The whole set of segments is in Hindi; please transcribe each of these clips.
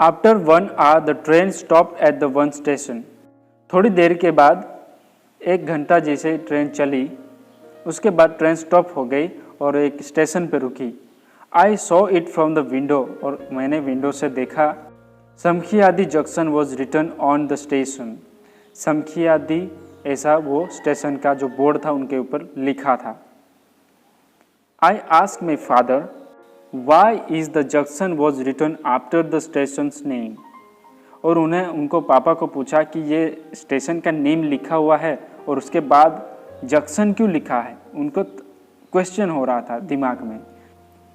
After 1 hour the train stop at the one station. थोड़ी देर के बाद 1 घंटा जैसे ट्रेन चली, उसके बाद ट्रेन स्टॉप हो गई और एक स्टेशन पे रुकी। I saw it from the window, और मैंने विंडो से देखा। Samakhiali junction was written on the station. Samakhiali ऐसा वो स्टेशन का जो बोर्ड था उनके ऊपर लिखा था। I ask my father why is the junction was written after the stations name. और उनको पापा को पूछा कि ये स्टेशन का नेम लिखा हुआ है और उसके बाद जंक्शन क्यों लिखा है। उनको क्वेश्चन हो रहा था दिमाग में।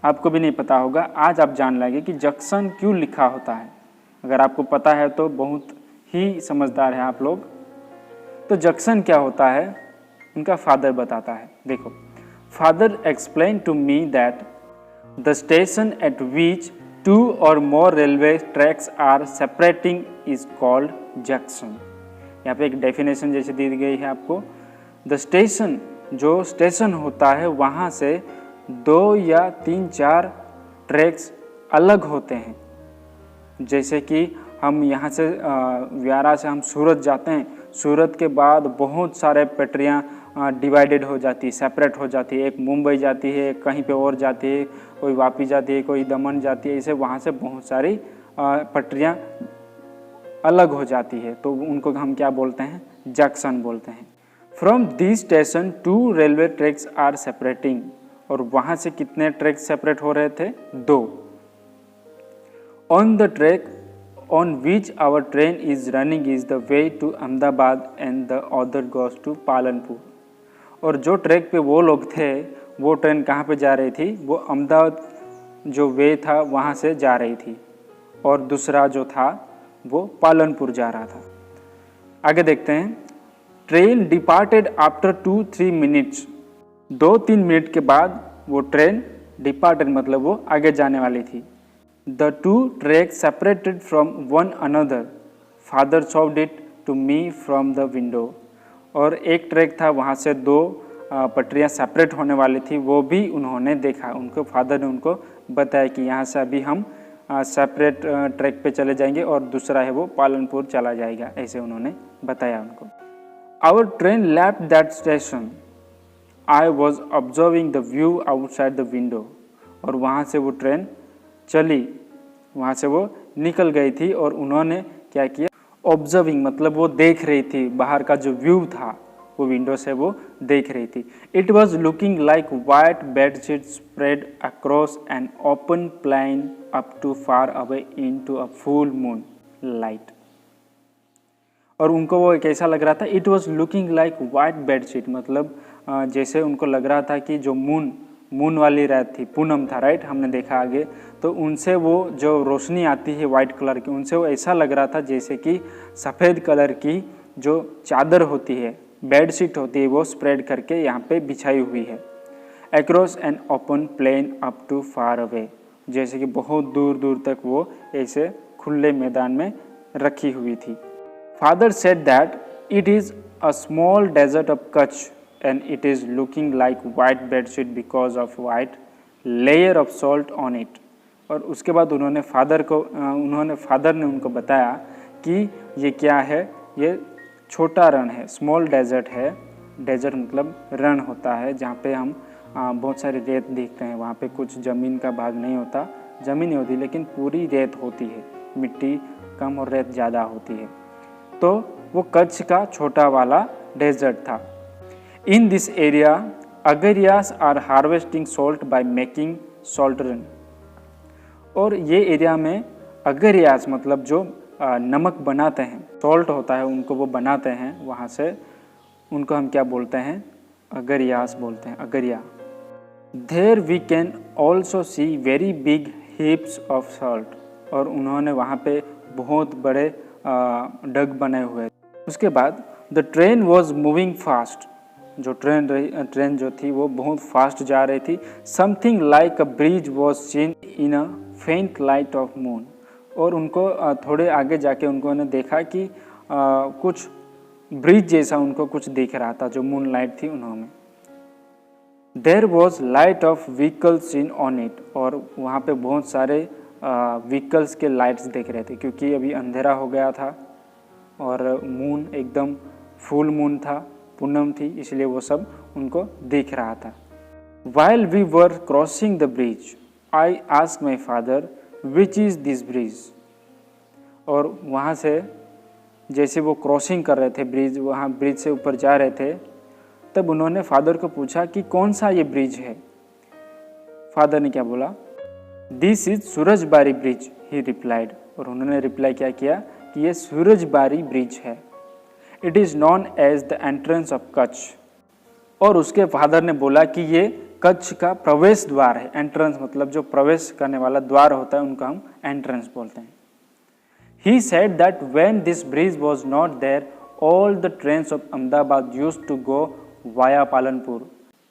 आपको भी नहीं पता होगा, आज आप जान लेंगे कि जंक्शन क्यों लिखा होता है। अगर आपको पता है तो बहुत ही समझदार है आप लोग। तो जंक्शन क्या होता है उनका फादर बताता है। देखो, father explain to me that the station at which 2 or more railway tracks are separating is called junction. यहाँ पे एक डेफिनेशन जैसे दी गई है आपको। द स्टेशन, जो स्टेशन होता है वहाँ से 2 या 3-4 ट्रैक्स अलग होते हैं। जैसे कि हम यहाँ से व्यारा से हम सूरत जाते हैं, सूरत के बाद बहुत सारे पटरियाँ डिवाइडेड हो जाती है, सेपरेट हो जाती है। एक मुंबई जाती है, कहीं पे और जाती है, कोई वापी जाती है, कोई दमन जाती है। इसे वहाँ से बहुत सारी पटरियाँ अलग हो जाती है, तो उनको हम क्या बोलते हैं, जंक्शन बोलते हैं। From this station 2 railway tracks are separating. और वहाँ से कितने ट्रैक्स सेपरेट हो रहे थे, 2। On the track on which our train is running is the way to Ahmedabad and the other goes to Palanpur. और जो ट्रैक पे वो लोग थे, वो ट्रेन कहाँ पे जा रही थी, वो अहमदाबाद जो वे था वहाँ से जा रही थी, और दूसरा जो था वो पालनपुर जा रहा था। आगे देखते हैं। Train departed after 2-3 minutes. 2-3 minute के बाद वो ट्रेन डिपार्टेड मतलब वो आगे जाने वाली थी। The 2 tracks separated from one another. Father showed it to me from the window. और एक ट्रैक था, वहाँ से 2 पटरियाँ सेपरेट होने वाली थी, वो भी उन्होंने देखा। उनको फादर ने उनको बताया कि यहाँ से अभी हम सेपरेट ट्रैक पे चले जाएंगे और दूसरा है वो पालनपुर चला जाएगा, ऐसे उन्होंने बताया उनको। Our train left that station. I was observing the view outside the window. और वहाँ से वो ट्रेन चली, वहाँ से वो निकल गई थी और उन्होंने क्या किया, ऑब्जर्विंग मतलब वो देख रही थी, बाहर का जो व्यू था वो विंडो से वो देख रही थी। It was looking like white bedsheet spread across an open plain up to far away in to a full moon light. और उनको वो कैसा लग रहा था, it was looking like white bedsheet मतलब जैसे उनको लग रहा था कि जो मून वाली रात थी, पूनम था, राइट, हमने देखा आगे। तो उनसे वो जो रोशनी आती है वाइट कलर की, उनसे वो ऐसा लग रहा था जैसे कि सफ़ेद कलर की जो चादर होती है, बेडशीट होती है, वो स्प्रेड करके यहाँ पे बिछाई हुई है। Across an open plain up to far away, जैसे कि बहुत दूर दूर तक वो ऐसे खुले मैदान में रखी हुई थी। Father said that it is a small desert of Kutch and it is looking like white bedsheet because of white layer of salt on it। और उसके बाद उन्होंने फादर ने उनको बताया कि ये क्या है, ये छोटा रण है, स्मॉल डेजर्ट है। डेजर्ट मतलब रण होता है जहाँ पे हम बहुत सारी रेत देखते हैं, वहाँ पे कुछ ज़मीन का भाग नहीं होता, ज़मीन नहीं होती लेकिन पूरी रेत होती है, मिट्टी कम और रेत ज़्यादा होती है। तो वो कच्छ का छोटा वाला डेजर्ट था। In this area, Agarias are harvesting salt by making saltern। और ये एरिया में अगरियास मतलब जो नमक बनाते हैं, सॉल्ट होता है, उनको वो बनाते हैं, वहाँ से उनको हम क्या बोलते हैं, अगरियास बोलते हैं, Agaria. There we can also see very big heaps of salt। और उन्होंने वहाँ पे बहुत बड़े डग बने हुए। उसके बाद the train was moving fast। जो ट्रेन जो थी वो बहुत फास्ट जा रही थी। Something like a bridge was seen in a faint light of moon. और उनको थोड़े आगे जाके उन्होंने देखा कि कुछ ब्रिज जैसा उनको कुछ दिख रहा था, जो मून लाइट थी उन्होंने। There was light of vehicle seen on it. और वहाँ पे बहुत सारे व्हीकल्स के लाइट्स देख रहे थे, क्योंकि अभी अंधेरा हो गया था और मून एकदम फुल मून था, पूनम थी, इसलिए वो सब उनको दिख रहा था। While we were crossing the bridge, I asked my father, which is this bridge? और वहाँ से जैसे वो क्रॉसिंग कर रहे थे ब्रिज, वहाँ ब्रिज से ऊपर जा रहे थे, तब उन्होंने फादर को पूछा कि कौन सा ये ब्रिज है। फादर ने क्या बोला? This is Surajbari bridge, he replied. और उन्होंने रिप्लाई क्या किया कि ये सूरजबारी ब्रिज है। It is known as the entrance of Kutch. और उसके फादर ने बोला कि ये कच्छ का प्रवेश द्वार है। एंट्रेंस मतलब जो प्रवेश करने वाला द्वार होता है, उनको हम एंट्रेंस बोलते हैं। He said that when this bridge was not there, all the trains of Ahmedabad used to go via Palanpur.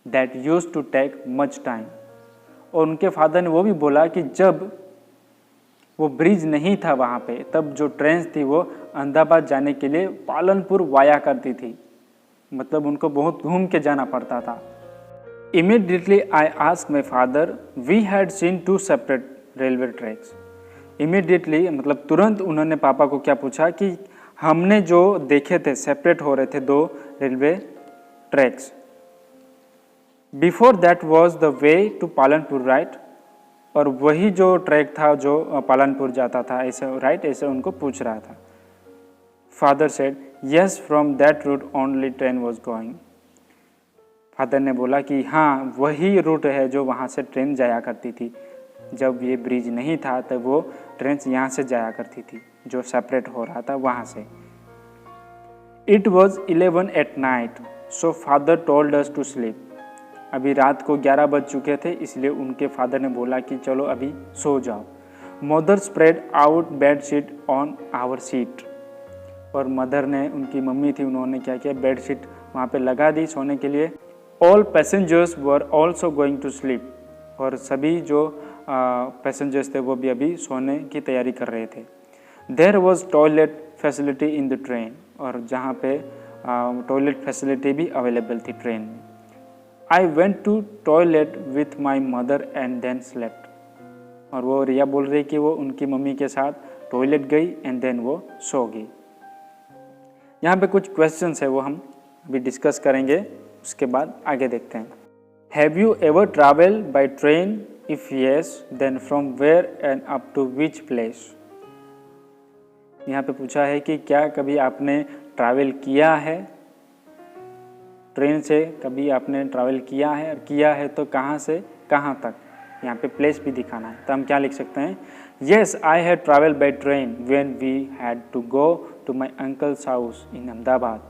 That used to take much time. और उनके फादर ने वो भी बोला कि जब वो ब्रिज नहीं था वहाँ पे, तब जो ट्रेन थी वो अहमदाबाद जाने के लिए पालनपुर वाया करती थी, मतलब उनको बहुत घूम के जाना पड़ता था। Immediately I asked my father, we had seen two separate railway tracks. Immediately मतलब तुरंत उन्होंने पापा को क्या पूछा कि हमने जो देखे थे सेपरेट हो रहे थे दो railway tracks. Before that was the way to Palanpur, right? और वही जो ट्रैक था जो पालनपुर जाता था, ऐसे राइट, ऐसे उनको पूछ रहा था। Father said yes, from that route only train was going. Father ने बोला कि हाँ, वही रूट है जो वहाँ से ट्रेन जाया करती थी। जब ये ब्रिज नहीं था तब वो ट्रेन यहाँ से जाया करती थी, जो सेपरेट हो रहा था वहाँ से। It was 11 at night, so father told us to sleep. अभी रात को 11 बज चुके थे, इसलिए उनके फादर ने बोला कि चलो अभी सो जाओ। Mother spread out bed sheet on our seat. और मदर ने, उनकी मम्मी थी, उन्होंने क्या किया, बेड शीट वहाँ पे लगा दी सोने के लिए। All passengers were also going to sleep. और सभी जो पैसेंजर्स थे वो भी अभी सोने की तैयारी कर रहे थे। There was toilet facility in the train. और जहाँ पे टॉयलेट फैसिलिटी भी अवेलेबल थी ट्रेन में। I went to toilet with my mother and then slept. और वो रिया बोल रही कि वो उनकी मम्मी के साथ टॉयलेट गई एंड देन वो सो गई। यहाँ पे कुछ क्वेश्चंस है, वो हम अभी डिस्कस करेंगे, उसके बाद आगे देखते हैं। Have you ever travel by train? If yes, then from where and up to which place? यहाँ पे पूछा है कि क्या कभी आपने ट्रैवल किया है ट्रेन से, कभी आपने ट्रैवल किया है, और किया है तो कहाँ से कहाँ तक। यहाँ पे प्लेस भी दिखाना है, तो हम क्या लिख सकते हैं? Yes, I had traveled by train when we had to go to my uncle's house in Ahmedabad.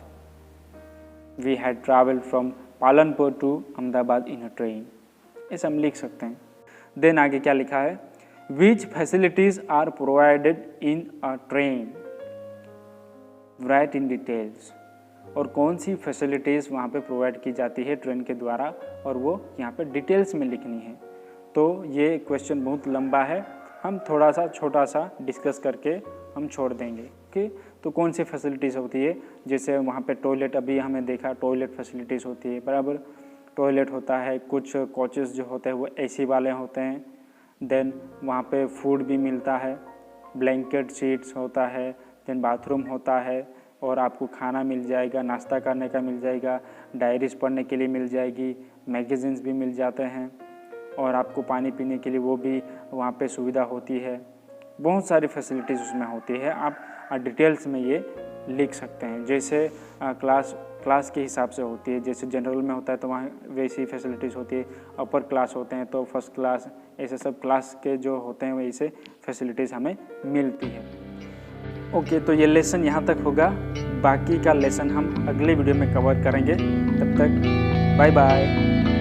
We had traveled from Palanpur to Ahmedabad in a train. ऐसा हम लिख सकते हैं। देन आगे क्या लिखा है? Which facilities are provided in a train, write in details. और कौन सी फैसिलिटीज़ वहाँ पे प्रोवाइड की जाती है ट्रेन के द्वारा, और वो यहाँ पे डिटेल्स में लिखनी है। तो ये क्वेश्चन बहुत लंबा है, हम थोड़ा सा छोटा सा डिस्कस करके हम छोड़ देंगे। ओके, तो कौन सी फैसिलिटीज़ होती है, जैसे वहाँ पे टॉयलेट, अभी हमें देखा टॉयलेट फैसिलिटीज़ होती है, बराबर, टॉयलेट होता है। कुछ कोचेस जो होते हैं वो एसी वाले होते हैं। देन वहाँ पे फूड भी मिलता है, ब्लैंकेट शीट्स होता है, देन बाथरूम होता है, और आपको खाना मिल जाएगा, नाश्ता करने का मिल जाएगा, डायरीज पढ़ने के लिए मिल जाएगी, मैगज़ीन्स भी मिल जाते हैं, और आपको पानी पीने के लिए वो भी वहाँ पे सुविधा होती है। बहुत सारी फैसिलिटीज़ उसमें होती है, आप डिटेल्स में ये लिख सकते हैं। जैसे क्लास के हिसाब से होती है, जैसे जनरल में होता है तो वहाँ वैसी फैसिलिटीज़ होती है, अपर क्लास होते हैं तो फर्स्ट क्लास, ऐसे सब क्लास के जो होते हैं वैसे फैसिलिटीज़ हमें मिलती है। ओके, तो ये लेसन यहाँ तक होगा, बाकी का लेसन हम अगले वीडियो में कवर करेंगे। तब तक बाय बाय।